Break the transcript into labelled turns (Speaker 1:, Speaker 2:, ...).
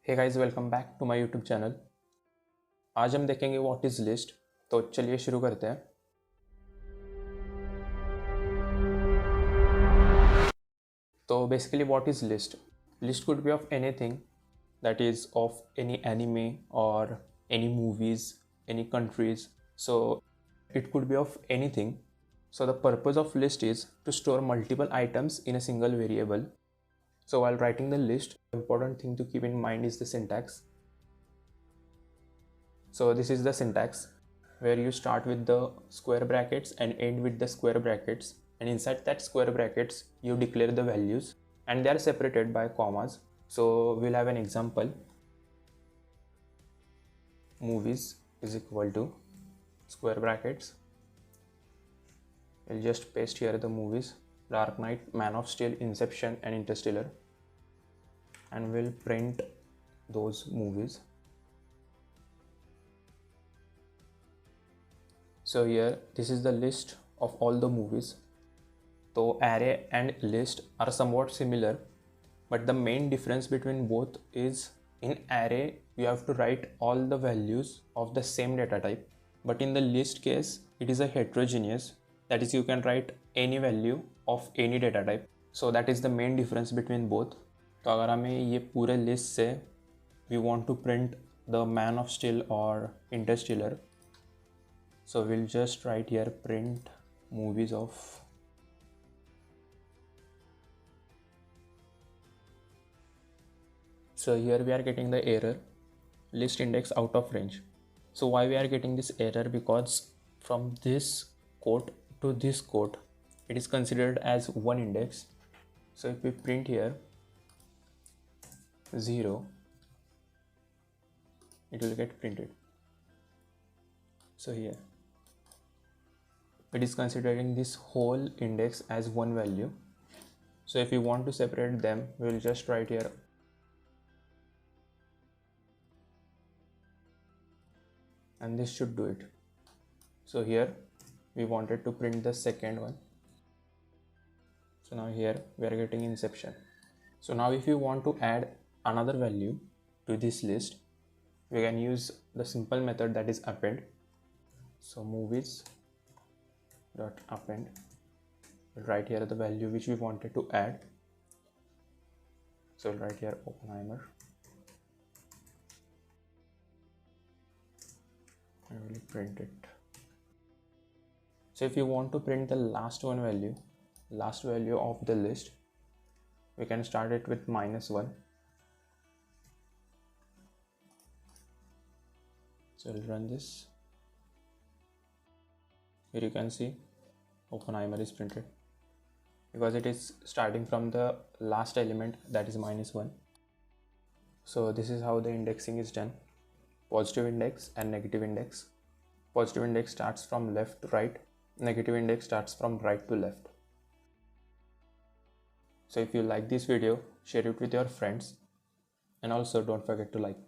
Speaker 1: Hey guys, welcome back to my YouTube channel. आज हम देखेंगे व्हाट इज़ लिस्ट। तो चलिए शुरू करते हैं। तो basically what is list? List could be of anything, that is of any anime or any movies, any countries. So it could be of anything. So the purpose of list is to store multiple items in a single variable. So while writing the list, important thing to keep in mind is the syntax. So this is the syntax where you start with the square brackets and end with the square brackets, and inside that square brackets you declare the values and they are separated by commas. So we'll have an example. Movies is equal to square brackets. We'll just paste here the movies: Dark Knight, Man of Steel, Inception and Interstellar, and we'll print those movies. So here this is the list of all the movies. So array and list are somewhat similar, but the main difference between both is in array you have to write all the values of the same data type, but in the list case it is a heterogeneous, that is you can write any value of any data type. So that is the main difference between both. तो अगर हमें ये पूरे list से we want to print the Man of Steel or Interstellar, so we'll just write here print movies of. So here we are getting the error, list index out of range. So why we are getting this error? Because from this quote to this quote it is considered as one index. So if we print here 0, it will get printed. So here it is considering this whole index as one value. So if we want to separate them, we will just write here and this should do it. So here we wanted to print the second one. So now here we are getting Inception. So now if you want to add another value to this list, we can use the simple method, that is append. So movies dot append, we'll write here the value which we wanted to add. So we'll write here Oppenheimer and we'll print it. So if you want to print the last value of the list, we can start it with -1. So we'll run this. Here you can see Oppenheimer is printed because it is starting from the last element, that is -1. So this is how the indexing is done: positive index and negative index. Positive index starts from left to right, negative index starts from right to left. So if you like this video, share it with your friends, and also don't forget to like.